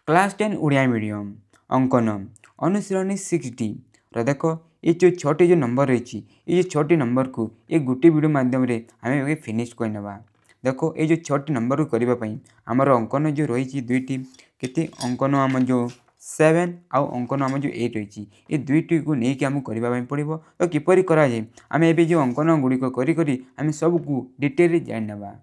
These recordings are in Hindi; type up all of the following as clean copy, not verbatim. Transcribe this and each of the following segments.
क्लास 10 ओडिया मीडियम अंकन अनुशीलनी 6D देख ये जो 6टी जो नंबर रही ये 6टी नंबर को ये गोटे वीडियो माध्यम आम फिनिश करवा। देख ये जो 6टी नंबर को करने आमर अंकन जो रही दुईटी के अंकन आम जो 7 आउ अंकन आम जो 8 रही ये दुईटी को लेकिन आमको करने पड़ो। तो किपर कराए आम ए जो अंकन गुड़िक करें सबको डिटेल जाणवा।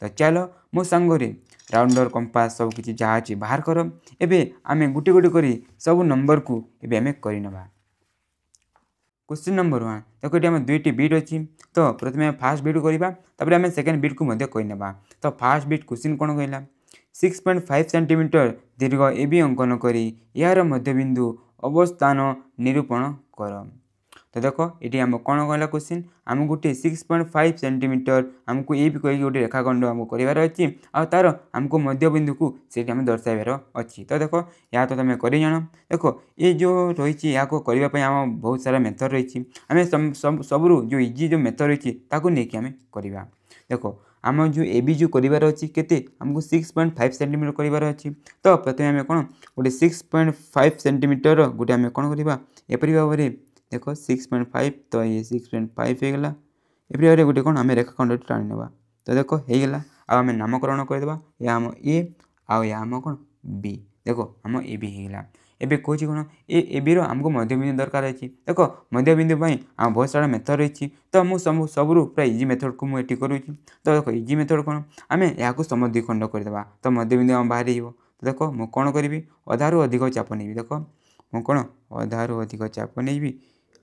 तो चलो मो सांगरे राउंडर कंपास सब किसी जहाँ अच्छी बाहर कर एवं आम गोटे गोटे कर सब नंबर को एवं आम करवा। क्वेश्चन नंबर 1 देखो ये आम दुईटी बीट अच्छी। तो प्रथम फास्ट बीट करवा आम सेकेंड बीट को करवा। तो फास्ट बीट क्वेश्चन कौन कहला 6.5 सेंटीमीटर दीर्घ ए अंकन करी यार मध्यबिंदु अवस्थान निरूपण कर। तो देखो ये आम कौन कहला क्वेश्चन आम गोटे 6.5 सेंटीमीटर आमको ये भी कहीं गोटे रेखाखंड आमको करार अच्छी आ तार आमको मध्यबिंदु को से दर्शाइबार अच्छी। तो देखो या तो तुम कर जान। देखो ये जो रही या करने आम बहुत सारा मेथड रही आम सबरू जो इजी जो मेथड रही नहीं आम करवा। देखो आम जो ए बी जो करार अच्छी के आमको 6.5 सेंटीमीटर करार अच्छी। तो प्रथम आम कौन गोटे 6.5 सेंटीमीटर गोटे आम कौन करवा एपरी भाव में देखो 6.5 तो ये 6.5 हो गला एपरी भाव में गोटे कौन आम रेखाखंड टाणी ना। तो देखो होगला आम नामकरण करदे या आम ए आउ आम कौन बी। देखो आम ए बी होगला एबे कौन कौन ए बी आमको मध्यबिंदु दरकार है। देखो मध्यबिंदु आम बहुत सारा मेथड रही। तो मुझे सबू पूरा इजी मेथड को मुझे करुँच। तो देखो इजी मेथड कौन आम या समद्विखंड करदे तो मध्यबिंदु आम बाहर हो। तो देखो मुझे कौन करी अधारू अधिक चाप नहीं। देखो मुझे कौन अधारू अधिक चाप नहीं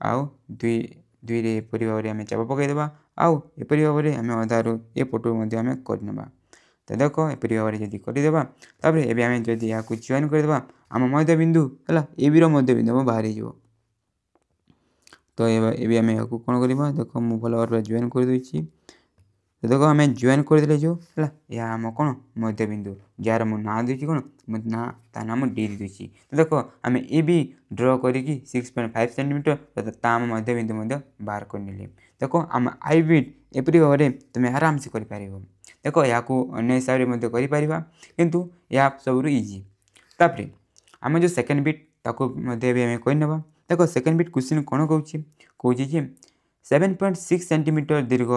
आउ दुई रे एपरी भाव में आम चाप पकईदे आउ एपरी भाव में आम अधारू ए पटू आम करना। तो देखो एपरी भाव में जब करदेबा तापर एबे आम जब या चयन करदेबा आम मध्यबिंदु है ए बी मध्यबिंदु बाहर हो। तो ये आम या कौन करवा देखो मुझे भल भाव जॉइन कर दूसरी। तो देखो आम जॉइन करदे जो है या आम कौन मध्यबिंदु जार मो ना दूसरी कौन मो ना ता नाम डी दूसरी। तो देखो आम ए बी ड्र करी 6.5 सेंटीमीटर आम मध्यबिंदु बाहर कर नेले। देखो आम आई बीट एपरी भाव में तुम आराम से कर। देखो या अन्य हिसाब से कर किंतु या सब इजी। तापर आम जो सेकेंड बीट ताको करना। देखो सेकेंड बीट क्वेश्चन कौन कौन 7.6 सेंटीमीटर दीर्घ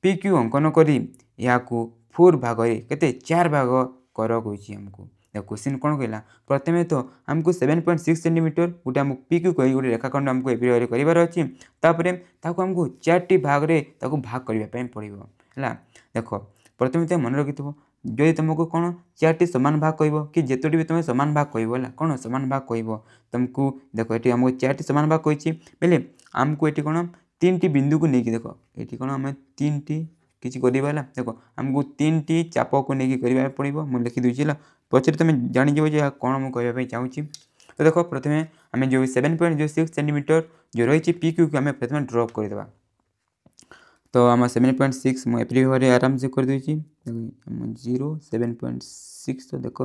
पी क्यू अंकन करी या 4 भाग के 4 भाग कर आमको। देखो क्वेश्चन कौन कहला प्रथम तो आमको 7.6 सेंटीमीटर गोटे आमको पी क्यू कही गोटे रेखाखंड आमको एपरी करार अच्छी। तापर आमको 4टी भाग रे भाग करने पड़ो है। देखो प्रथम तुम मन रखी जो तुमको कौन 4टी सामान भाग कह कि जितोटी भी तुम सामान भाग कह कौन सामान भाग कह तुमको। देखो ये आमको 4टी सामान भाग कही बेले आमको ये कौन 3टी बिंदु को लेकिन देखो ये कौन आम 3टी किसी करवा। देखो आमको 3टी चाप को लेकिन करने पड़ो मुझे लिखी दूसरी है पचर तुम जानीज कौन मुझे कहना चाहूँगी। तो देखो प्रथम आम जो 7.6 सेंटीमीटर जो रही पी क्यू को आम प्रथम ड्रॉप करदे। तो आम 7.6 मुझे एपरी भाव में आराम से कर दूसरी 0 7.6। तो देखो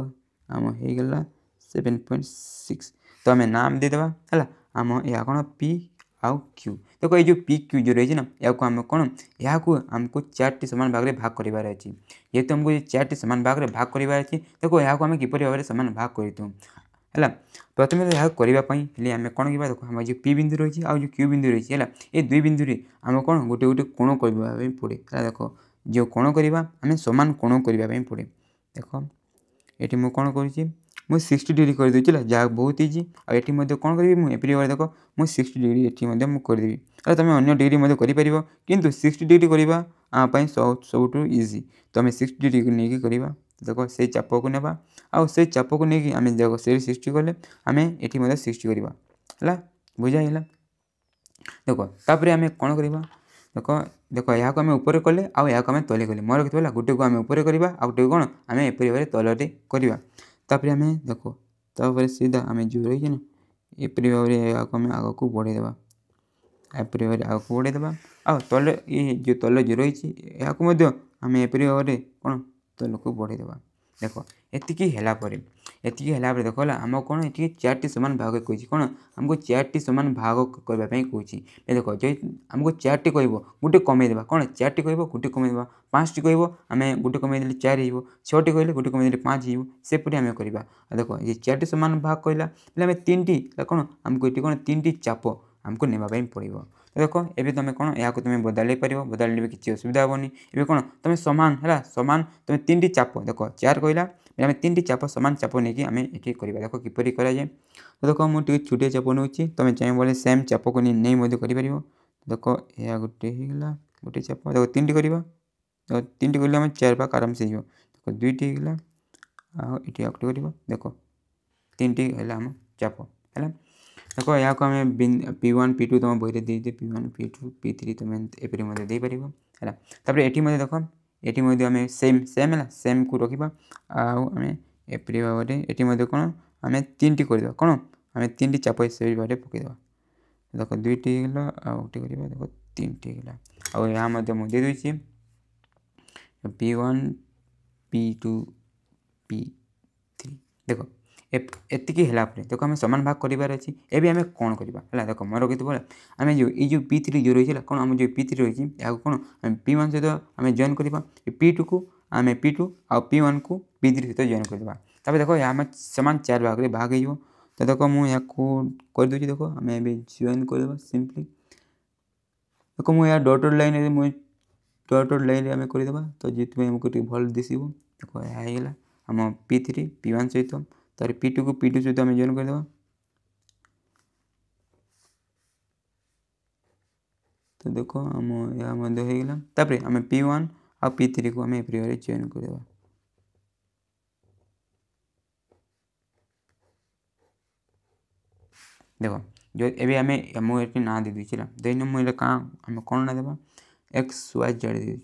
आम होगला 7.6। तो आम नाम देदेबा है आम या कौन पी आउ क्यू। देखो ये जो पी क्यू जो रही ना या आम कौन या आमको 4टी सामान भाग में भाग करार अच्छी। ये तो हमको 4टी सामान भाग में भाग करार अच्छी। देखो या आम किपर भाव में सामान भाग कर है। प्रथम तो यह करने आम कौन क्या देखो आम जो पी बिंदु रही है जो क्यू बिंदु रही है ये दुई बिंदु आम कौन गोटे गोटे कोण करने पड़े है। देखो जो कोण करवा आम सामान कोण करने पड़े। देखो ये मुझे कौन कर मुझे 60 डिग्री कर दूसरी जहाँ बहुत इजी और ये कौन करी मुझे एपरी भाव देखो मुझे 60 डिग्री ये करदेवी। अरे तुम अन्य डिग्री कर किंतु 60 डिग्री करवा आम सब इजी। तो आम 60 डिग्री नहीं करवा। देखो से चाप को नेबा आउ से चाप को लेकिन आम देखो से 60 कले आम ये 60 करवा है बुझाइला। देखो तापर आम कौन करवा देखो देखो या आम ऊपर कले आउ या आम तले कले मोर रखा गोटे को आम ऊपर करवा आउ गोटे कौन आम एपरी भाव तलटे करवा। तापर आम देखो तापर सीधा आम जो रही है ना एपरी भाव में आम आग को बढ़ेदेवा एपरी भाव में आग को बढ़ेदेवा आ तले ये जो तल जो रही है आम एपरी भाव में कौन तल को बढ़ेदेवा। देखो एतिकी है देखो आम कौन ये 4टी सामान भाग कही कौन आमको 4टी सामान भाग करने कही। देखो जो आमको 4टी कह गोटे कमेदेवा कौन 4टी कह गोटे कमेदेवा 5टी कहब आम गोटे कमेदेले 4 हो 6टी कहले गोटे कमेदेले 5 हो सेपरी आम करवा देख ये 4टी समान भाग कहला बोले आम 3टी कौन आमको ये कौन 3टी चाप आमको नेबाई पड़ो। तो देख ए तुम कौन या तुम बदल पार बदल किसी असुविधा हेनी ए कौन तुम सामान है सामान तुम 3टी चाप देख 4 कहला आम 3टी चाप सामान चाप नहीं आम ये करवा देख किपर कराए। तो देख मुझे छोटिया चाप नौ तुम चाहिए बोले सेम चाप को नहीं कर देख या गोटे चाप देख 3टी करवा देख 3टी कर 4 भाग आराम से देख 2टी होगा आउटे गोटे कर देख 3टी है आम चाप है देख या आम P1 P2 तुम बही दे P1 P2 P3 तुम एपरी दे पार है देख ये आम सेम सेम है सेम को रखा आम एपरी भाव में ये कौन आम 3टी कर कौन आम 3टी चाप से भाव पकईद देख 2टी होगा आउटे कर देख 3टी होगा आया मुझे देदेছি P1 P2 P3 देख एतिकी है देख आम सामान भाग करार अच्छी एवं आम कौन करवा देख मोर रखी बोले आम जो ये P3 जो रही है कौन आम जो P3 रही है कौन आम P1 सहित आम जॉइन करवा P2 को आम P2 आ P1 को P3 सहित जॉइन करवा तब देख आम सामान 4 भाग में भाग हो। तो देख मुझे करदे देख आम जॉइन करवा सिंपली देख मुझे डॉटेड लाइन मुझे डॉटेड लाइन आम करदे तो जितने आमको भल दिशो देख यह आम P3 P1 सहित तार P2 को P2 सहित आम जॉइन करदे तो देख आम या तापर आम P1 आ P3 को आम एप्री जॉइन करदे देख जो एवं आम मुझे ना दे दूसरी देन मुझे कहाँ आम कौन ना देवा XYZ दे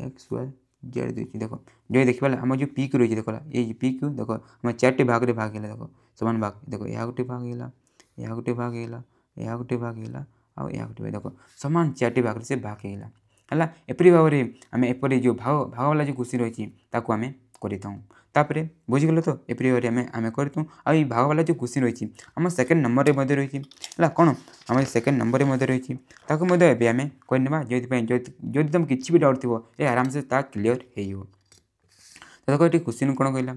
XYZ दे देख जो देखा आम जो P रही देख ये P क्यू देख आम 4टी भाग में भाग देख सामान भाग देख यह गोटे भाग है यह गोटे भाग है यह गोटे भाग है आ गोटे देख सामान 4टी भाग से भाग है एपरी भाव में आम एपरी जो भाग भाग वाला जो खुशी रही आम करतापर बुझीगल तो एपरी भाव में आम करतु आई भाग वाला जो खुशी रही आम सेकेंड नंबर में रही है कौन आम सेकेंड नंबर में रही आम करने जो तुम किसी भी डाउट थो ये आराम से क्लीयर हो। तो देखो ये क्वेश्चन कौन कहला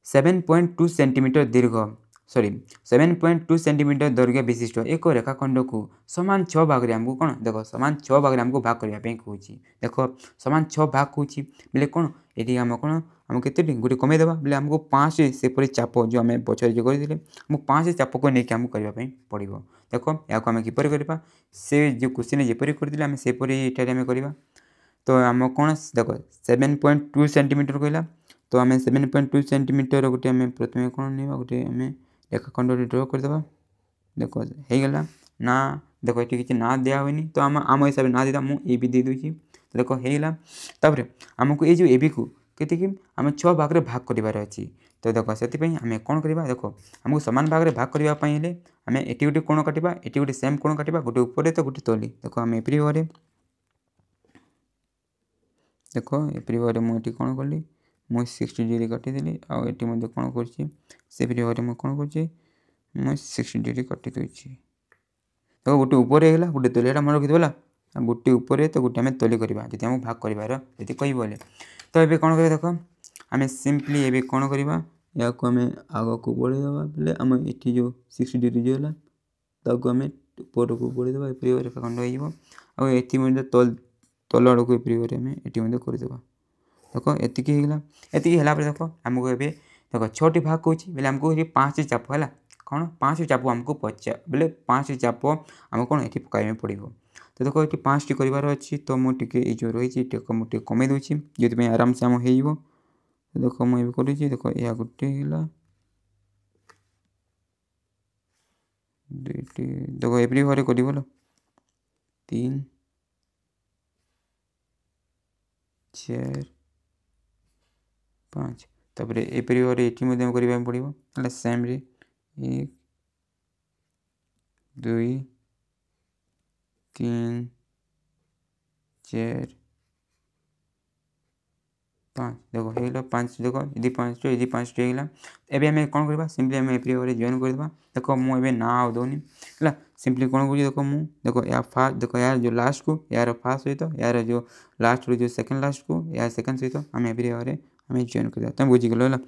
7.2 सेंटीमीटर दीर्घ सॉरी 7.2 सेंटीमीटर दैर्घ्य विशिष्ट एक रेखाखंड को सामान 6 भाग में आमको कौन देख सामान 6 भाग में आमको भाग करने कहूँ देख सामान 6 भाग कहूँ बोले कौन ये आम कौन आम के गोटे कमेदेव बोले आमको 5 सेपरी चाप जो आम पचर जो करते आमको 5 चाप को लेकिन आमको करने पड़ो देख या आम किपर करवा से जो क्वेश्चन जपरी करते आम सेपरी ये करवा। तो आम कौन देख 7.2 सेंटीमीटर कहला तो आम 7.2 सेंटीमीटर गोटे आम प्रथम कौन नहीं गोटे आम रेखाखंड ड्र करदे देख होगला ना देख ये किसी ना दिया हुई तो आम हिसाब से ना देता मुझे भी दे दूसरी तो देख होगला तापर आमको ये जो एबी को कति आम 6 भाग में भाग करार अच्छी तो देख से आम कौन करवा देख आमको सामान भाग में भाग करने आम ये गोटे कोण काटा ये गोटे सेम कोण काटा गोटे ऊपर तो गोटे तली देख आम एपरी भाव देख एपरी भाव में मुझे कौन कली मुझे 60 डिग्री काटिदेली आउे कौन करपरी भाव में कौन कर 60 डिग्री काटी दूसरी देखो गोटे ऊपर होगा गोटे तलिया मन रखीदेला गोटे ऊपर तो गोटे आम तली करवा जी आम भाग करार जी कह बोले तो ये कौन कर देख आम सिंपली ये कौन करवा या आम आग को बढ़ेदेवा बोले आम ये जो 60 डिग्री जो है ताकू आम ऊपर को बढ़ेदेवा एपरी रेखाखंड हो तल आड़ को एपरी भाव में ये करदे देख एतिकी है देख आमको ए देख 6टी भाग कौच बोले आमको ये 5 चाप है कौन 5 चाप आमको बोले 5 चाप आम कौन ये पकाइबा पड़ो। तो देख ये 5टी करार अच्छी तो मुझे ये जो रही मुझे कमे दूसरी जो आराम से आम हो देख मुझे कर देख या गोटे है 2टी देख एपरी भाव कर बोल 3 4 5 तापर एपरी भाव ये करने पड़ो सेम रे 1 2 3 4 5 देखो हो 5 देखो ये 5 होगा एबे आम कौन करवा सिंपली आम एप्री जॉइन करदे देखो मुझे ना आ दौनी है सिंपली कौन कर देखो मुझे देखो या फास्ट देखो यार जो लास्ट को यार फास्ट सहित यार जो लास्ट जो सेकेंड लास्ट को यार सेकेंड सहित आम एप्री आम जॉइन कर तुम बुझीगल है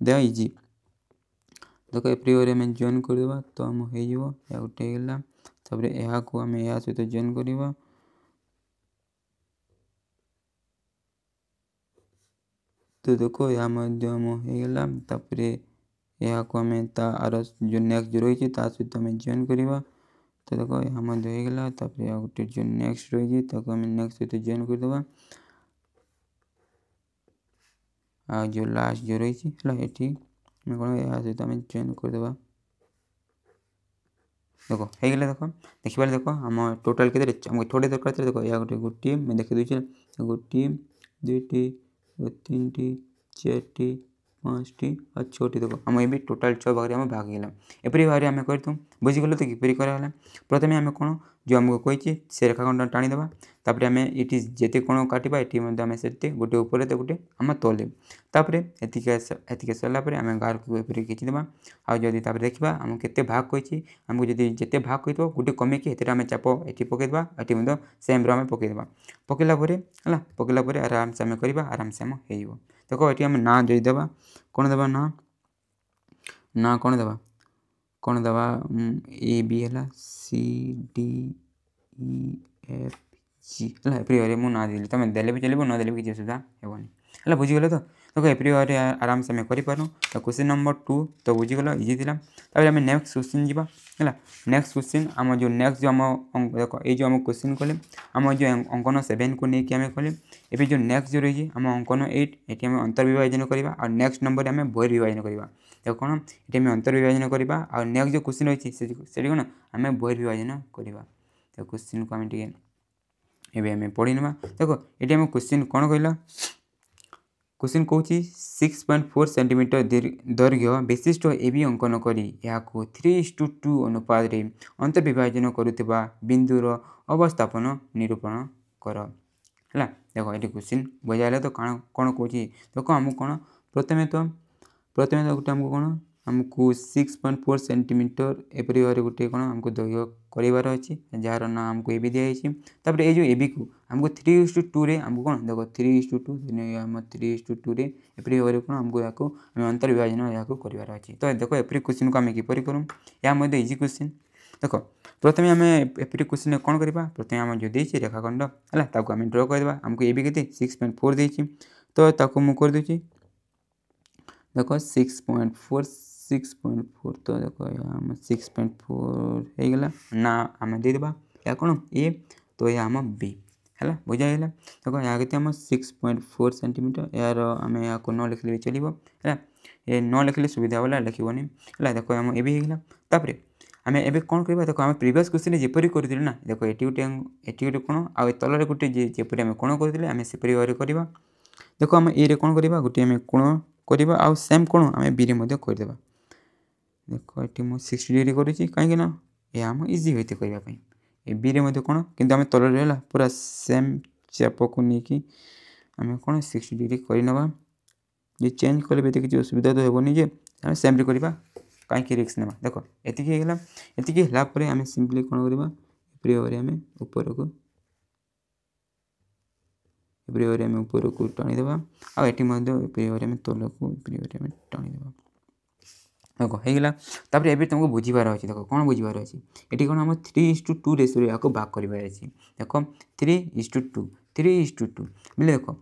देख इजी देखो एप्री आम जॉइन करदे तो आम हो गोटे होगा तापर यहाँ को आम या सहित जॉइन करवा तो देखो यहाँ होगा तापर यहाँ को आम तार जो नेक्स्ट जो रही सहित आम जॉइन करवा तो देखो यहाँ होगा तापर यहाँ गोटे जो नेक्स्ट रही आम नेक्स्ट सहित जॉइन करदे आ जो लास्ट जो रही है कौन या सहित आम जॉइन करदे देखो होगा देख देखिए देख आम टोटाल के थोड़े दरकार देखो या गोटे गोटे मैं देखी दूसरी गोटे दुईटी 3टी 4टी 5टी और 6टी देखो आम ये टोटाल 6 भाग में भाग गला एपरी भाव में आम कर बुझीगल तो किपरि कराला प्रथम आम कौन जो आमको कही से रेखाखंड टाणीदेवा तापर आम ये जिते कोण काटा ये आम से गोटे ऊपर तो गोटे आम तले तापर एतिक सरलापर आम गार को एपरी खींचीदेवा आज देखा आम के भाग कही आमको जब जिते भाग कही गोटे कमिकी आम चाप ये पकईदेवा ये सेम आम पकईदेवा पकईला पकईला आराम से आम करवा आराम से आम हो देखो ये आम ना जो देवा कौन देवा ना कौन देवा ए बी है C D E F G है एप्री मुझे ना देली तुम देले भी चलो न देले भी किसी असुविधा हेनी है बुझीगल तो देखो एप्री आराम से आम करूँ तो क्वेश्चन नंबर 2 तो बुझीगल इजी था तापर आम नेक्स्ट क्वेश्चन जावा है नेक्स्ट क्वेश्चन आम जो नेक्स्ट जो आम देखो ये जो आम क्वेश्चन कले आम जो अंकन 7 को लेकिन आम कले ये जो नेक्स्ट जो रही आम अंकन 8 ये आम अंतर्विभाजन करवा और नेक्स्ट नंबर आम बहिर्विभाजन करवा देखो कौन ये आम अंतर्विभाजन करवा और नेक्स्ट जो क्वेश्चन रही से कौन आम बहिर्विभाजन करवा तो क्वेश्चन को आम टे आम पढ़ी ना देखो ये आम क्वेश्चन कौन कहला क्वेश्चन कौन 6.4 सेंटीमीटर दैर्घ्य विशिष्ट एबी अंकन करी या 3:2 अनुपात रे अंतर्विभाजन करुवा बिंदुर अवस्थापन निरूपण कर है देखो ये क्वेश्चन बुझाइल तो कौन कौन देखो आमको कौन प्रथम तो गोटे आमको कौन आमको 6.4 सेंटीमीटर एपरी भाव गोटे कौन आमको दैर्घ्य करार अच्छी जार ना आमको ए बी दिखाई तापर ये जो ए बी को आमको 3:2 रे आमको कौन देखो 3:2 आम 3:2 रे एपरी भाव कौन आमको या आम अंतर्विभाजन या करार अच्छी तो देखो एपरी क्वेश्चन को आम किपर करूँ या इजी क्वेश्चन देखो प्रथम आम एपरी क्वेश्चन कौन करवा प्रथम आम जो देती रेखाखंड है आम ड्र करदे आमको ए बी के 6.4 देती तो मुझे करदे देखो 6.4 तो देखो आम 6.4 होगा ना आम देदेबा या कौन ए तो यह आम बी है बुझाइला देखो यहाँ के आम 6.4 सेंटीमीटर यार आम या न लिखले भी चलो है ये न लिखले सुविधा वाला लिखनी है देखो आम ए भी होगा तापर आम ए कौन करवा देखो आम प्रिवियस क्वेश्चन जपरी करूँ ना देखो ये गोटे कौन आ तल गोटे जपरी आम कौन करूँ आम सेपरी भाव करवा देखो आम ए कौन करवा गोटे आम कोण करवा आउ सेम कोण आम बी रे करदे देखो ये मुझे 60 डिग्री करुँची कहीं ना ये आम इजी होते करने ए बी रे कौन कि आम तल रहा पूरा सेम चाप को लेकिन आम कौन 60 डिग्री करवा ये चेंज कले भी किसी असुविधा तो हेनी जे आम सेम करवा कहीं रिस्क ना देखो ये आम सिंपली कौन करवा एप्री भाव आम ऊपर को एप्री भाव आम ऊपर को टाणीदेवा आटी एप्री भाव आम तल को एप्री भाव आम टाणीदेवा देखो होगा तापर ये तुमको बुझीबार अच्छी देखो कौन बुझीबार अच्छी ये कौन आम 3:2 रेसो या भाग करार अच्छी देखो 3:2 बोले देखो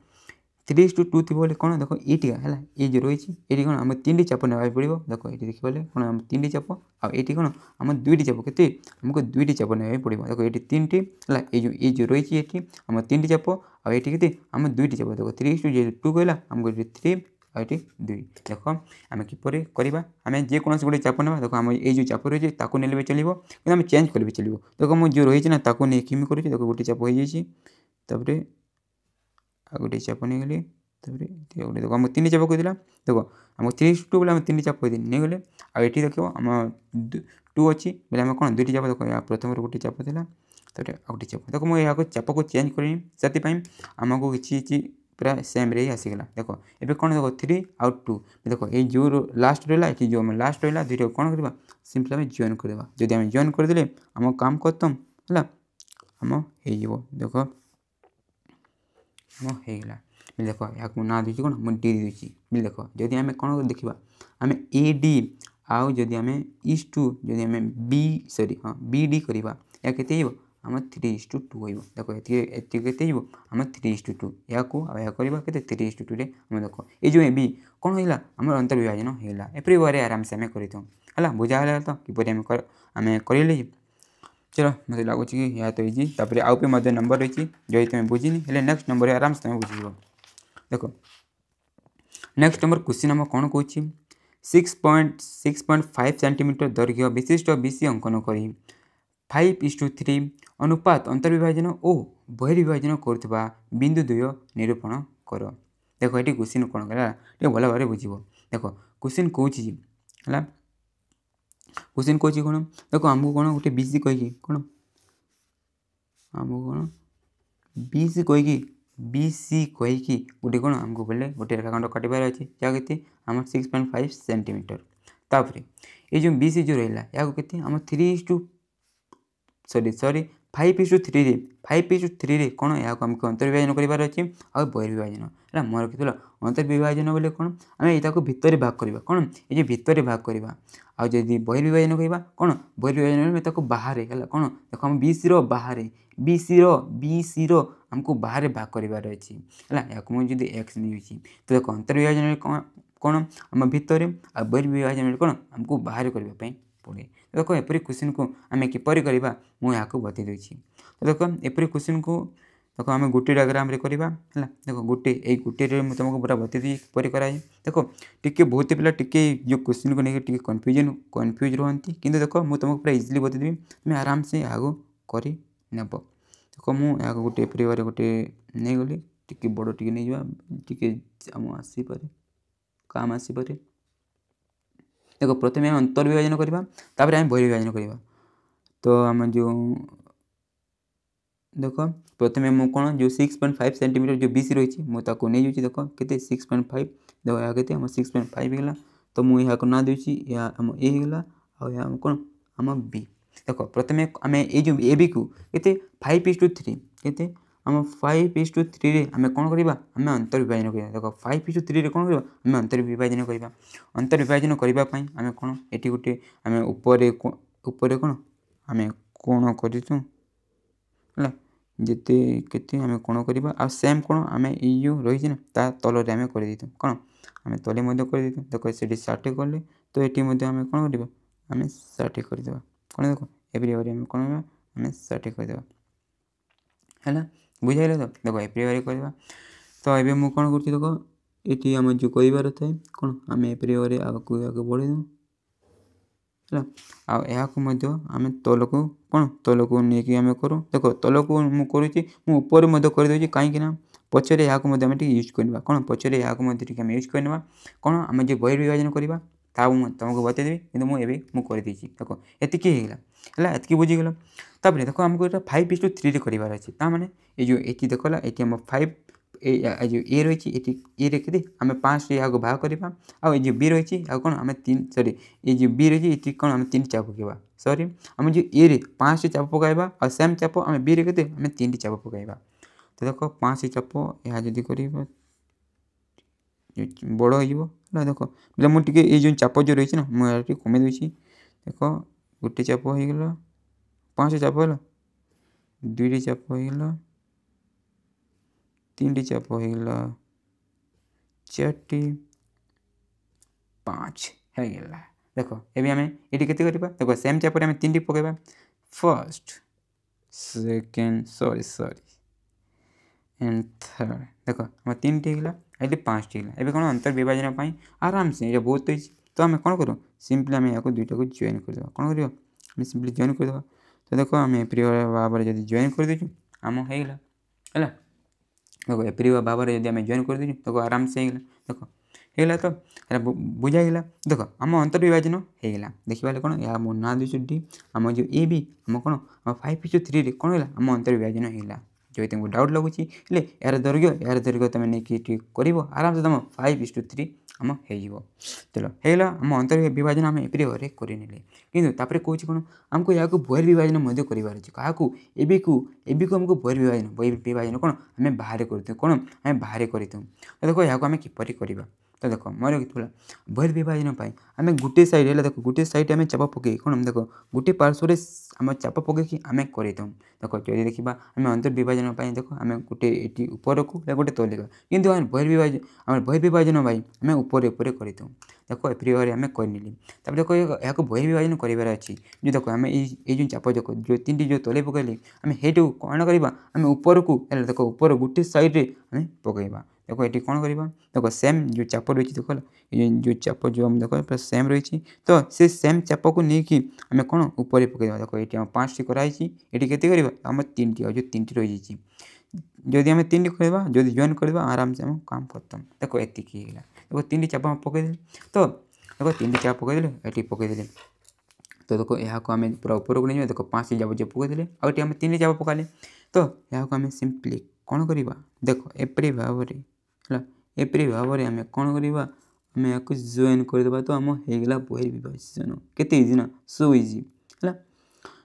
3:2 थी बोले कौन देखो ये है ये जो रही ये कौन आम 3टी चाप ना पड़ो देखो ये देखिए कौन आम 3टी चाप आठी कौन आम 2टी चाप के आमको 2टी चाप ना पड़ो देखो ये 3टी है ये जो रही है आम 3टी चाप आठी के आम 2टी चाप देखो 3:2 कहला आमको 3 आठी 2 देखो आम किपर करवा आम जेकोसी गोटे चाप ना देखो आम ये जो चाप रही है नेले भी चलो कि आम चेंज कले भी चलो देखो मुझे जो रही ना नहीं किमी कर देखो गोटे चाप हो जाए गोटे चाप नहीं गली गोटे देखो आम 3 चाप कहला देखो आम 3:2 बोले आम 3 चाप कह नहीं गले आठी देखो आम 2 अच्छी बोले आम कौन 2टी चाप देखो प्रथम गोटे चाप था गोटे चाप देखो मुझे यहाँ चाप को चेंज करनी से आमको किसी पूरा सेम रे ही आसीगला देख एबे कौन देख 3 आउ 2 देख ये जो लास्ट रहा ये जो लास्ट रहा दुईटा कौन करवा सिंपली आम जॉइन करदेवा जदि आम जॉइन करदे आम काम खत्म है आम हो देख आम होगा देख या ना दूसरी कौन मुझे डी दूसरी देख जदि आम कौन देखा आम ए डी आउ जदि आम इस टू जदि आम बी सॉरी हाँ बी डी करवा या केते आम 3:2 हो देख ये आम 3:2 या करवा के 3:2 रे आम देख ये जो बी कौन होगा आम अंतर्विभाजन होगा एपरी वे आराम से आम कर बुझाला तो किपर आम कर चलो मतलब लगुच कि या तो इजी तापर आउ पे मध्य नंबर रही जो तुम बुझीनी हेल्ले नेक्स्ट नंबर आराम से तुम बुझीज देख नेक्स्ट नंबर क्वेश्चन आम कौन कौन 6.5 सेंटीमीटर दैर्घ्य विशिष्ट बीसी अंकन करी 5:3 अनुपात अंतर्विभाजन और बहिर्विभाजन करुवा बिंदु द्वय निरूपण कर देख ये क्वेश्चन कौन कर भल भाव बुझ देख क्वेश्चन कौन है क्वेश्चन कौन कौन देख आमको कौन गोटे बीसी कही कौन आमको कौन बीसी कही बीसी कहीकि गोटे कौन आमको बोले गोटे रेखाखंड काटबार अच्छे जहाँ के आम 6.5 सेंटीमीटर तापर ये जो बीसी जो रहा या के आम 3:2 सॉरी 5:3 रे कौन या आमको अंतर्विभाजन करार अच्छे आ बहिर्विभाजन है मन रखी अंतर्विभाजन बोले कौन आम यहाँ भितर भाग करवा कौन ये भितर भाग करवा आ जदि बहिर्विभाजन कहवा कौन बहिर्विभाजन बाहर है कौन देख आम बीसी बाहर बीसी आमको बाहर भाग करार अच्छी है मुझे एक्स नहीं तो देख अंतर्विभाजन कौन आम भितर आ बहिर्विभाजन कौन आमको बाहर करने पड़े देख एपरी क्वेश्चन को आम किपर करवा मुझे बतई देती तो देख एपरी क्वेश्चन को देख आम गोटे डायग्राम रे करवा है देख गोटे तुमको पूरा बतई दी किपर कराए देख टिके बहुत पिला टिके जो क्वेश्चन को लेकिन कन्फ्यूज रुहति कि देख मुझे तुमको पूरा इजिली बतईदेवी तुम्हें आराम से आग कर देख मुझे गोटे एपरी बारे गोटे नहीं गली टिके बड़ टिके नहीं जावा टिके आम आसीपे काम आसीपे देख प्रथम आम अंतर्विभाजन करवा तापर आम बहिर्विभाजन करवा तो आम जो देख प्रथम मु कौन जो 6.5 सेंटीमीटर जो बीसी रही मुझे नहीं जाऊँगी देख के 6.5 देख या के आम 6.5 होगा तो मुझे यहाँ ना दूसरी या आम ए होगा आम कौन आम बी देख प्रथम आम ये जो ए बी को के 5:3 के आम 5:3 रे आम कौन करवा आम अंतर्विभाजन करवा देख 5:3 रे कौन करवा आम अंतर्विभाजन करवा अंतर्विभाजन करने आम कौन ये गोटे आम ऊपर कौन आम कौन करूँ है जिते के आम कौन करवा आ सेम कौन आम यो रही ना ता तल आम कर कौन आम तले कर देख से 60 कले तो ये आम कौन करवा आम 60 करदे कौन देख एवरी बार आम कौन आम 60 करदे है बुझाइल तो देख एवरी बार करवा तो ये मुझे कौन कर देख ये आम जो कर थाए कौन आम एवरी बार आगे बढ़े दूँ है आम तल को कौन तल को लेकिन आम करूँ देख तल को मुझे करुँची ऊपर करदे कहीं पचर यहाँ यूज करवा कौन पचर यहाँ यूज करवा कौन आम जो बहिर्विभाजन करवा तुमको बतईदेवी कि मुझे कर देख ये बुझीगल तापर देख आमको 5:3 करार अच्छे ताने ये जो ये देखला ये आम 5 जो ए रही ए रे आम 5 यहाँ भाग करवा आ जो बी रही कौन आम 3 सॉरी ये जो बी रही ये कौन आम 3 चाप पकड़ा सॉरी आम जो ए रे 5 चाप पकड़ा और सेम चाप आम बी रे के आम 3 चाप पकड़ा तो देख 5 चाप यहाँ जदि कर बड़ हो देख बोले मुझे ये जो चाप जो रही ना मुझे कमे दूसरी देख गोटे चाप होगा 5 चाप है 2 चाप होगा 3 चाप होगा 4 5 होगा देख ये आम ये करवा देख सेम चाप आम 3 पकड़ा first second sorry and third देख आम 3 होगा ये 5 होगा ये कौन अंतर्विभाजन आराम से ये बहुत हो तो आम कौन करूँ सिंपली आम यहाँ दुईटा को जॉइन करदे कौन कर सिंपली जॉइन करदे तो देख आम एपरी भाव में जब जॉइन कर देचु आम होगा है देख एपरी भाव में जब आम जॉइन कर देचु देख आराम से देख होगा तो बुझाइला देख आम अंतर्विभाजन होगा देखा कौन या मो ना दूसरी डी आम जो ए बी आम कौन आम 5:3 कौन है आम अंतर्विभाजन होगा जो तुमको डाउट लगुच यार दैर्घ्य तुम नहीं कर आराम से तुम 5:3 आम हो चलो होगा आम अंतर विभाजन आम एपरी भाव में करने कि कौन कौन आमको यहाँ बहिर्विभाजन करार अच्छे क्या एबी को आमको बहिर्विभाजन कौन आम बाहर कर कौन आम बाहर कर देखो यहाँ आम किपर करवा तो देख मन रखा बहिर्विभाजन आम गोटे सैड है देख गोटे सैड आम चाप पकई कौन देख गोटे पार्श्व आम चाप पकई आम कर देख जब देखा आम अंतर विभाजन देख आम गोटे ये ऊपर को गोटे तले कि आम बहिर्विभाजन भाई आम ऊपर कर देख एपरी भाव में आम करने देख यहाँ बहिर्विभाजन करार अच्छी जो देख आम ये चाप देख जो 3टी जो तले पकड़े आम हेटू कौन करवा आम ऊपर को देख ऊपर गोटे सैड आम पकईवा देख ये कौन करवा देख सेम जो चाप रही देख ये जो चाप जो आम देख सेम रही तो से सेम चाप को लेकिन आम कौन ऊपर पकईवा देख ये आम 5टी कराई ये के आम 3टी जो 3टी रही जदि आम 3टी करवा जदि जॉइन करवा आराम से आम काम करतम देख एति देखो 3टी चाप पकईदे तो देख 3टी चाप पकईदे ये पकईदे तो देखो यहाँ को आम पूरा ऊपर को नहीं देख 5टी चाप जो पकईदे आउट आम 3टी चाप पकाले तो यहाँ को आम सिंपली कौन करवा देख एपरी भाव में एपरी भाव में आम कौन करवा आम या जॉइन करदे तो आम होगा बहिर्विभाजन केते इजी ना सो इजी है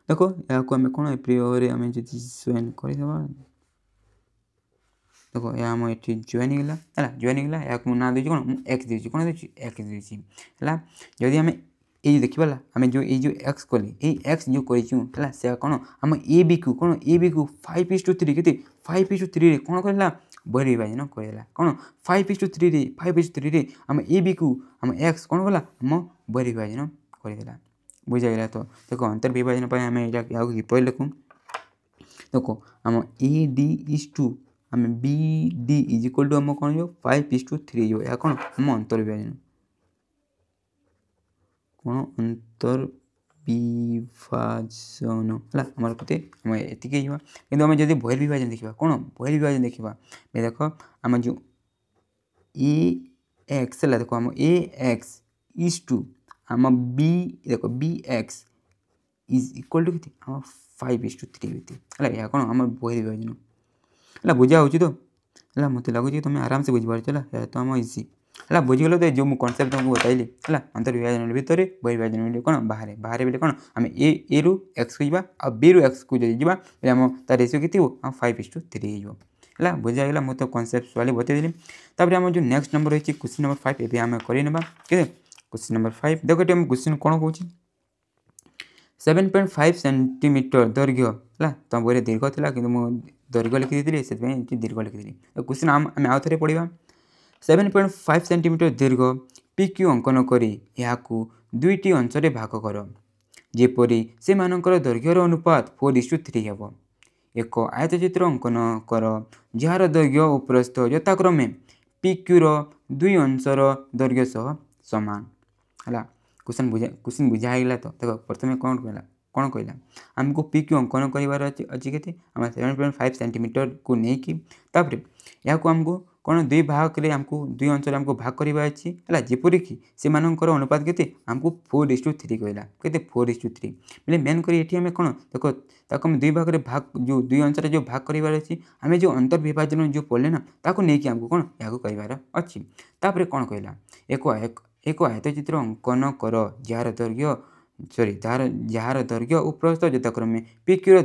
देख यहाँ को आम कौन एपरी भाव में आम जॉइन करदे देख यहाँ आम ये जॉइन होगा है जॉइन होगा यहाँ ना दूसरी कौन एक्स दूसरी कौन दूसरी एक्स दूसरी है जदि आम ये देखा आम जो ये एक्स कले ये एक्स जो कर से कौन आम ए बी को कौन ए बी को 5:3 के 5:3 कौन करला बहिर्विभाजन करदेला कौन 5:3 5:3 आम ए बी को आम एक्स कौन कला आम बहिर्विभाजन करदेला बुझागला तो देखो अंतर विभाजन आम यहाँ किपर लिखूँ देख आम ए डी इज टू आम B D is equal to आम कौन जो 5:3 जो या कौन आम अंतर विभाजन कौन अंतर विभाजन है आम कते आम एति कि आम जब बहिर्विभाजन देखा कौन बहिर्विभाजन देखा देख आम जो ए एक्स है देख आम ए एक्स इज टू आम बी देख B X is equal to के आम 5:3 है या कौन आम बहिर्विभाजन है बुझा हो तो है मत लगुच तुम आराम से बुझीपार है तो आम इजी है बुझीगल तो जो मुझे कनसेप्ट तुमको बताइली है अंतर विभाजन भितर बहिर्विभाजन कौन बाहर बाहर बोले कौन आम ए रु एक्स को जा आ बी रु एक्स को जो आम तार रेसियो के आम 5:3 है बुझागला मुझे तो कनसेप्ट वाली बताइली तापर आम जो नेक्स्ट नंबर रही क्वेश्चन नंबर 5 ये आम करवा के क्वेश्चन नंबर 5 देख ये क्वेश्चन कौन कौन 7.5 सेंटीमीटर दैर्घ्य है तुम बही दीर्घ था कि दैर्घ्य लिखी से दीर्घ लिखी क्वेश्चन आम आउ थे पढ़ा 7.5 सेंटीमीटर दीर्घ PQ अंकन करी यहाँ दुईटी अंश भाग कर जेपरी से दैर्घ्यर अनुपात 4:3 हेब एक आयतचित्र अंकन कर जार दैर्घ्य और प्रस्थ यथाक्रमे PQ दुई अंशर दैर्घ्य सह समान है क्वेश्चन बुझागला तो देख प्रथम कौन कहला आमको PQ अंकन कर अच्छी के आम 7.5 सेंटीमीटर को लेकिन यहाँ आमको कौन दुई भाग के आमको दुई अंश आमको भाग करवा अच्छी है जेपरिक से अनुपात के आमको 4:3 कहला के 4:3 बोले मेन कर ये आम कौन देख ताको आम दुई भाग भाग जो दुई अंश जो भाग करार अच्छी आम जो अंतर विभाजन जो पढ़ले ना ताको लेकिन आमको कौन यहाँ कहबार अच्छी तापर कौन कहला एक आयतचित्र अंकन कर जार दैर्घ्य जार दैर्घ्य और प्रस्थ यथाक्रमे PQ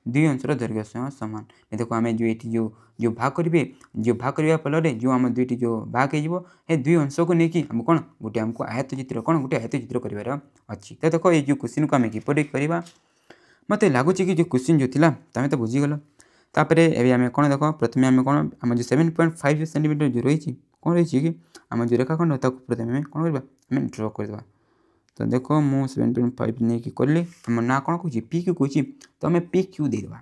दुई अंशर दैर्घ्य सह सामान देखो आम जो ये जो भाग करेंगे जो भाग करने फल जो आम दुईटी जो भाग हो दुई अंश को लेकिन आम कौन गोटे आमको आयतचित्र कौन गोटे आयतचित्र करार अच्छी तो देखो ये जो क्वेश्चन को आम किपर करवा मत लगुच कि जो क्वेश्चन जो था तुम तो बुझीगल तापर ये आम कौन देख प्रथम आम कौन आम जो 7.5 सेंटीमीटर जो रही कौन रही कि आम जो रेखाखंड प्रथम कौन करवा आम ड्र करदे तो देख मुझे 7.5 नहीं कली आम ना कौन कह PQ कह तो आम PQ देदेवा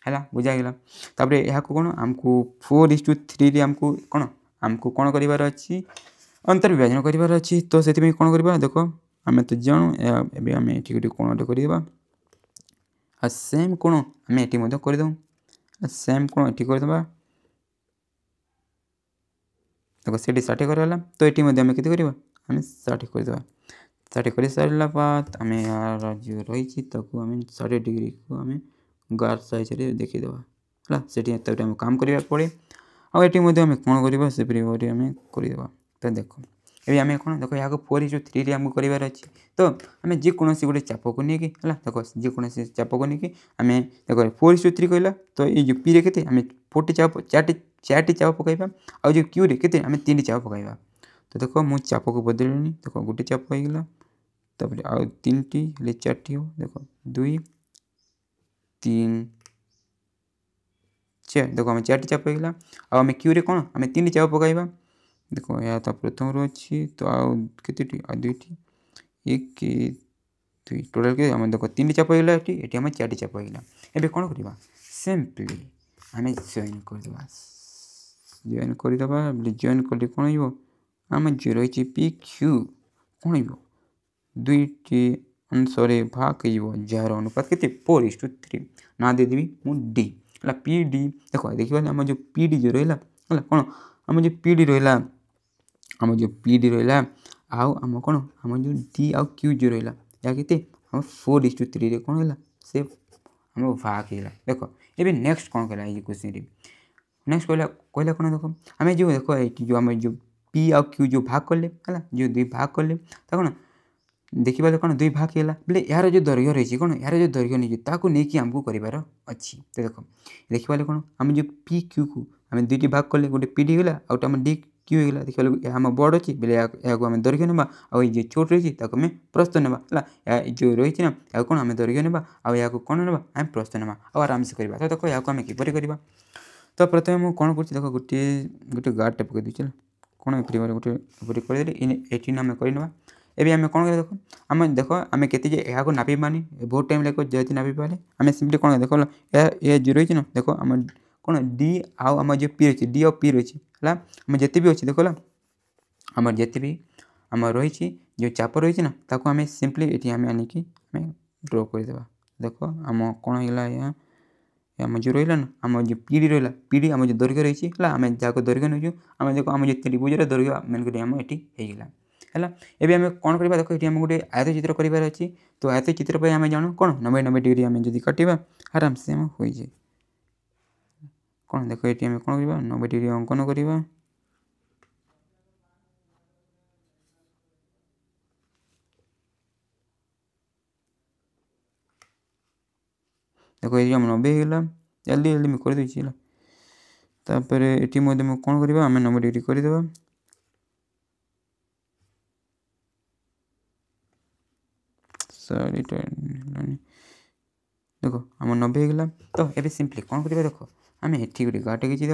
है बुझागला तापर यहाँ कौन आमको 4:3 आमको कौन करार अच्छी अंतर विभाजन करार अच्छी तो से कौन करवा देख आम तो जानू एवं आम ये कौन करदेवा आ सेम कौन आम ये करदे सेम कौन ये करदे देखो से 60 कराला तो ये आम के आम 60 करदे 60 कर सारा बाद आम यार जो रही आम 60 डिग्री को आम गार साइज देखीदे है सेठी आम काम करने पड़े आठ आम कौन करवा से आम करदे तो देख ये आम कौन देख यहाँ 4:3 आमको करार अच्छे तो आम जेकोसी गोटे चाप को लेकिन है देख जेकोसी चाप को लेकिन आम देख 4:3 कहला तो ये जो पी रे आम 4 चाप 4 चाप पकड़ा और जो क्यू रे के आम 3 चाप पकड़ा तो देख मुझे चाप को बदलनी देख गोटे चाप होगा तापर आउ 3टी 4टी हो देख 2 3 4 देख आम 4टी चाप होगा आम क्यू रे कौन आम 3 चाप पकड़ा देख यह तो प्रथम अच्छी तो आउ के 2टी 1 2 टोटाल के आम देख 3 चाप होगा ये आम 4टी चाप होगा एवं कौन करवा सिंपली आम जॉइन करदे जॉइन कले कौन हो आम जो रही पी क्यू कौन हो 2टी अंशर भाग हो जार अनुपात के 4:3 ना देदेवी मुझे डी है पी डी देख देखिए आम जो पी डी जो रहा है कौन आम जो पी डी रहा आम जो पी डी रहा आउ आम कौन आम जो डी आउ क्यू जो रहा या के आम 4:3 कौन है से आम भाग है देख ये नेक्स्ट कौन कहला ये क्वेश्चन नेक्स्ट कहला कौन देख आम जो देख जो आम जो पी आउ क्यू जो भाग कले है जो 2 भाग कले तो कौन देखिए कौन 2 भाग है बोले यार जो दैर्घ्य रही कौन यार जो दैर्घ्य नहीं नहीं आमको करार अच्छी तो देख देखिए कौन आम जो पी क्यू को आम 2टी भाग कले गोटे पी डी गला आउट आम डी क्यू होगा देखिए आम बड़ अच्छी बोले आम दैर्घ्य ना आउ जो छोट रही आम प्रस्थ ना जो रही ना या कौन आम दैर्घ्य ना आउ कौन ना आम प्रस्थ ना आराम से करवा तो देख या आम किपर करवा तो प्रथम मुझे कौन कर देख गोटे गोटे गार्डटे पकई दूसरी कौन गोटे करदे ये आम करवा एवं आम कौन देख आम देख आम के नापी पानी बहुत टाइम लगे जैसे नापी पारे आम सिंपली कौन देख ये जो रही ना देख आम कौन डी आउ आम जो पी रही डी आउ पी रही है आम जिते भी अच्छे देख आम जिते भी आम रही जो चाप रही ना ताको आम सिंपली ये आम आनिकी आम ड्र करदे देख आम कौन होगा यहाँ आम जो रहा ना आम जो पीढ़ी रहा पीढ़ी आम जो दैर्घ्य रही है आम जहाँ दैर्घ्य नहीं आम देख आम जो त्रिभुजर दैर्घ्य मेन आम ये है एवं आम कौन करवा देख ये गोटे आयत चित्र करार अच्छी तो आयत चित्र पर आम जानू कौन 90 डिग्री आम जब काटा आराम से आम हो जाए कौन देख ये आम कौन करवा 90 डिग्री अंकन करवा देखो ये आम 90 होगा जल्दी जल्दी मुझे कर देती तापर ये कौन करवा आम 90 डिग्री करदे देख आम 90 होगा तो ये सिंपली कौन करवा देख आम ये गोटे गाटे खींचीद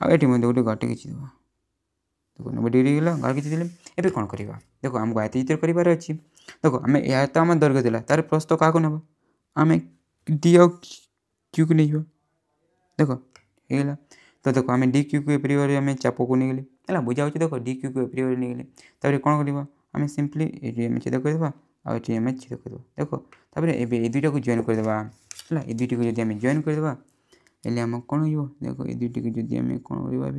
आठ गोटे गाटे खींचीद देखो 90 डिग्री गला गाड़ खींची एवं कौन करवा देख आमको आयत चित्र करार अच्छी देख आम या तो आम दैर्घ्य देला तार प्रस्थ क्या ना आम डी आउ क्यू को नहीं देख होगा तो देख आम डी क्यू को एप्रियर आम चाप को नहीं गले है बुझा देख डी क्यू को एप्रियर नहीं गले तापर कौन करवा आम सिंपली ये छेद करदे आम छेद करदे देख तापर ये दुईटा को जॉइन करदे है ये दुईटी को जब आम जॉइन करदे आम कौन हो देख ये दुईटी को जब आम कौन करवा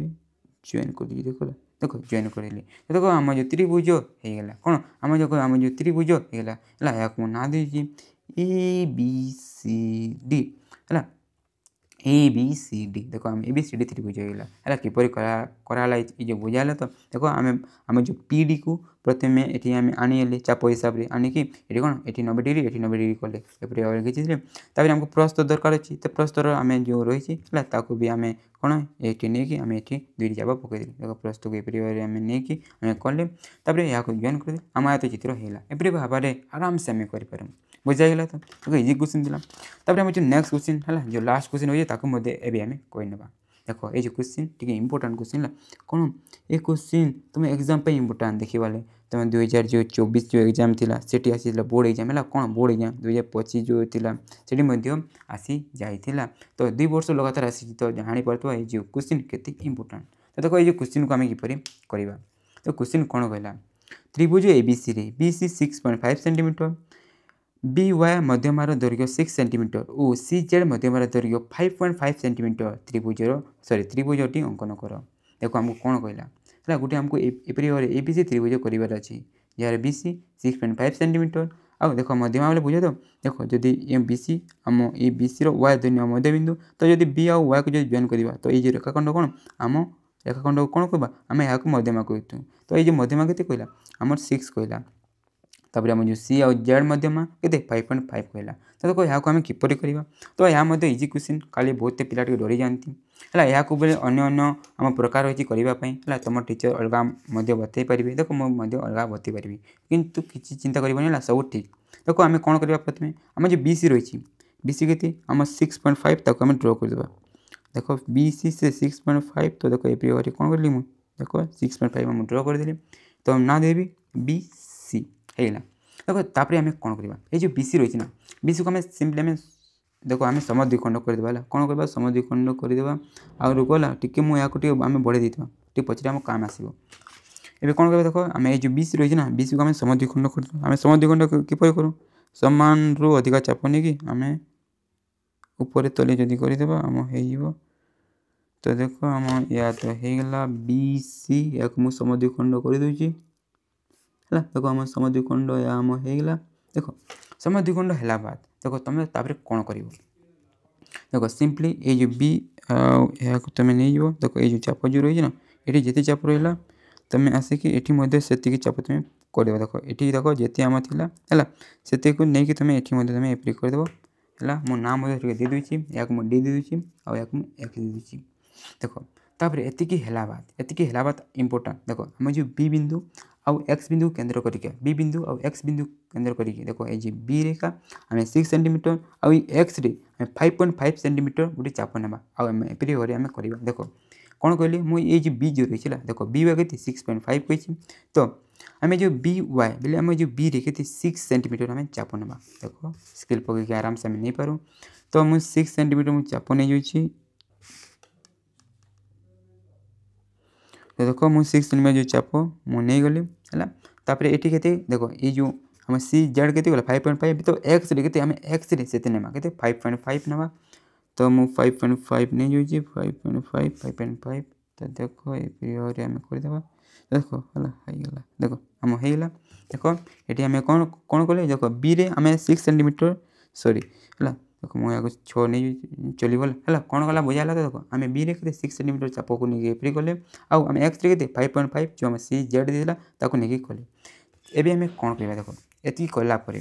जॉइन कर देख देख जॉइन कर देख आम जो त्रिभुज होगा कौन आम जो त्रिभुज होगा है या ना दे ए बी सी डी है ए बी सी डी देख आम ए बी सी डी त्रिभुज होगा है किपर कराला ये जो बुझाला तो देख आम जो पी डी को प्रथम ये आम आनी चाप हिसाब से आनिकी ये कौन ये 90 डिग्री ये 90 डिग्री कले एपरी खींची तापर आमको प्रस्थ दरकार अच्छी तो प्रस्थर आम जो रही है भी आम कौन ये नहीं आम ये 2 चाप पकईदे देख प्रस्थ को एपरी आम नहीं आम कले यहाँ जॉइन कर आम आयत चित्र होगा एपरी भाव में आराम से आम कर बुझाईगला तो देखो इजी क्वेश्चन दिला तापर आम जो नेक्स्ट क्वेश्चन है जो लास्ट क्वेश्चन हो आम कहीने देख ये जो क्वेश्चन टी इंपोर्टाट क्वेश्चन कौन ये क्वेश्चन तुम एग्जाम पे इंपोर्टाट देखिए तुम 2024 जो एग्जाम थी सेठी आसी बोर्ड एग्जाम है कौन बोर्ड एग्जाम 2025 जो थी सेठी आसी जाइला तो 2 वर्ष लगातार आसी तो जापर ये जो क्वेश्चन के इंपोर्टाट तो देखो ये क्वेश्चन को आम किपर करवा तो क्वेश्चन कौन कहला त्रिभुज एबीसी रे बीसी 6.5 सेंटीमीटर बी वाई मध्यमार दैर्घ्य 6 सेंटीमीटर और सी जेड मध्यमार दैर्घ्य 5.5 सेंटीमीटर त्रिभुजटी अंकन कर देखो आमको कौन कहला है गोटे आमको एपरी ए बी सी त्रिभुज करार अच्छी यार बी सी 6.5 सेंटीमीटर आउ देख मध्यमा बोले बुझे तो देख जदि ये बीसी आम ये बीसी वाई धन्य मध्यबिंदु तो जब बी आउ वाई को जो जॉइन करवा तो ये रेखाखंड कौन आम रेखाखंड को कौन कहवा आम यहाँ मध्यमा कहतु तो ये मध्यमा के कहला आम 6 कहला तापर आम जो सी आउ जेड मध्यमा के 5.5 कहला तो देखो यहाँ आम किपर करवा तो यहाँ इजी क्वेश्चन खाली बहुत पिला डरी जाती है यहाँ बोले अन्य आम प्रकार अच्छी करने तुम टीचर अलग बतई पारे देख मुझे अलग बतई पारि कितु किसी चिंता कर सब ठीक देखो आम कौन करवा प्रथम आम जो बीसी रही बीसी के आम 6.5 तक आम ड्र करदे देख बीसी से 6.5 तो देख ए भाई कौन करी मुझे देख 6.5 आम ड्र करदेली तो ना देवी बी सी है देखो तापर आम कौन करवा ये जो बीसी रही ना बीसी को आम सिंपली आम देख आम समद्विखंड करदे कौन करवा समद्विखंड करदे आउ गला टी मुझे आम बढ़े देता टी पचर आम काम आसो ए कौन कर देख आम ये बीसी रही ना बीसी को आम समद्विखंड कर आम समद्विखंड किपर करूँ समान रु अधिका चाप नहीं कि आम ऊपर तले जदि करदे आम हो तो देख आम या तो होगला बी सी या मुझे समद्विखंड करदे है देख आम समद्विखंड या आम होगला देख समद्विखंड है बाद देख तुम तापर कौन कर देख सिंपली ये जो बी या तुम नहीं देख ये चाप जो रही ना ये जिते चाप रहा तुम आसिक ये से चाप तुम कर देख ये देख जिते आम थी से नहीं कि तुम ये तुम एप्री करदेव है मो नाम दे दूसरी या डी दे दूसरी आउ या एक्स दे दूसरी देख तापर एतिकी बाद इम्पोर्टाट देख आम जो बी बिंदु आउ एक्स बिंदु केन्द्र करके बी बिंदु आउ एक्स बिंदु केन्द्र करके देख ये बी रेखा आम 6 सेंटीमीटर आउ एक्स रे 5.5 सेंटीमीटर गोटे चाप ना आउ एपरी आम कर देख कौन कहली मुझे जो बी जो रही है देख बी वाई के 6.5 कही तो आम जो बी वाई बोले आम जो बी रे के 6 सेंटीमीटर आम चाप ना देख स्केल पकड़ आराम से आम नहीं पारूँ तो मुझे 6 सेंटीमीटर मुझे चाप नहीं जाऊँगी तो देख मुझे 6 सेंटीमीटर जो चाप मुझे नहीं गली है तापर ये देख ये जो आम सी जेड के 5.5 तो एक्स रे आम एक्स रे से नेमा के 5.5 नेमा तो मुझे 5.5 नहीं जाऊँगी 5.5 तो देख ये आम करदे देख है देख आम होगला देख ये आम कौन कौन कले देख बी रे आम 6 सेंटीमीटर सॉरी है देख मुझे 6 नहीं चलीगला है कौन गला बुझा तो देख आम बी रे 6 सेंटीमीटर चाप को नहीं एप्री कले आउ आम एक्स रे 5.5 जो आम सी जेड देला ताको नहीं कले एबे आम कौन करवा देख ये कलापर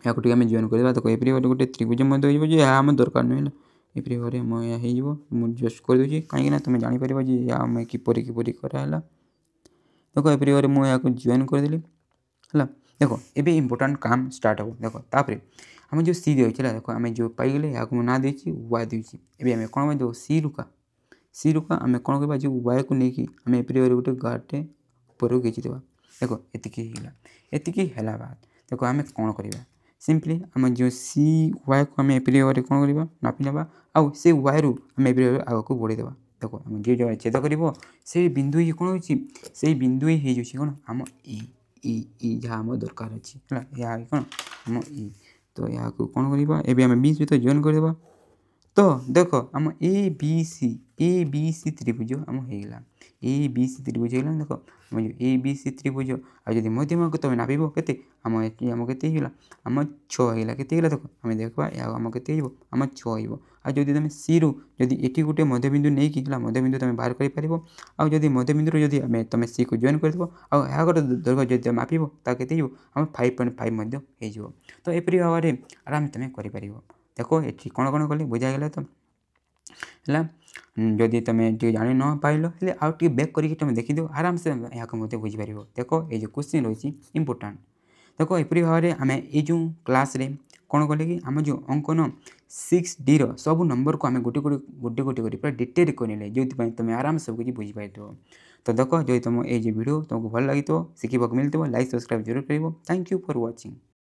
या आम जॉइन करवा देख एप्री गोटे त्रिभुज जो आम दरकार नुह एप्री भाव मुझे मुझे जस्ट करदे कहीं तुम जापर आम किपर किपर कराला देख एप्री भाव मुझे जॉइन करदेली है देख ये इम्पोर्टाट काम स्टार्ट हो देख तापर आम जो सी रही है देख आम जो पाईगले या ना दे वाई देती एवं आम कौन देव सी रुका आम कौन करवा जो वाई को लेकिन आम एप्री भाव गोटे गार्टे ऊपर खींचीद देख एतिकी है बाद देख आम कौन करवा सिंपली आम जो सी वाई को आम एप्री भाव कौन करवा नापी ना आउ से वाई रु आम एप्री भाव आग को बढ़ेदेवा देख आम जो जो छेद कर से बिंदु ही कौन हो बिंदु ही हो कौन आम ई जहाँ आम दरकार अच्छी है या कौन आम ई तो यहाँ को कौन करवा एवं आम बी सहित जॉइन करदेवा तो देख आम ए बी सी त्रिभुज आम होगला ए बी सी त्रिभुज होगा देख आम जो ए बी सी त्रिभुज आज मध्यमा को तुम नाप के आम आम के आम 6 होगा के देख आम देखा आम के आम 6 हो आज तुम सी रु जदि ये गोटे मध्यबिंदु नहीं कि मध्यबिंदु तुम बाहर कर आदि मध्यबिंदु जदि तुम सी को जॉइन कर आगे दैर्घ्य जब मापिब ताके आम 5.5 हो तो एपरी भाव में आराम तुम कर देख ये कौन कौन कले बुझागला तो है जदि तुम जानी न पाइल आउ बैक करके तुम देखीद आराम से यहाँ को बुझीपार देख ये क्वेश्चन रही इम्पोर्टाट देख एपरी भाव में आम ये जो क्लास रे कौन कले कि आम जो अंकन 6D सब नंबर को आम गोटे गोटे पूरा डिटेल कर जो तुम आराम से सब कुछ बुझीपार तो देख जो तुम ये वीडियो तुमको भल लगी शिखा मिलता लाइक सब्सक्राइब जरूर कर थैंक यू फॉर वाचिंग।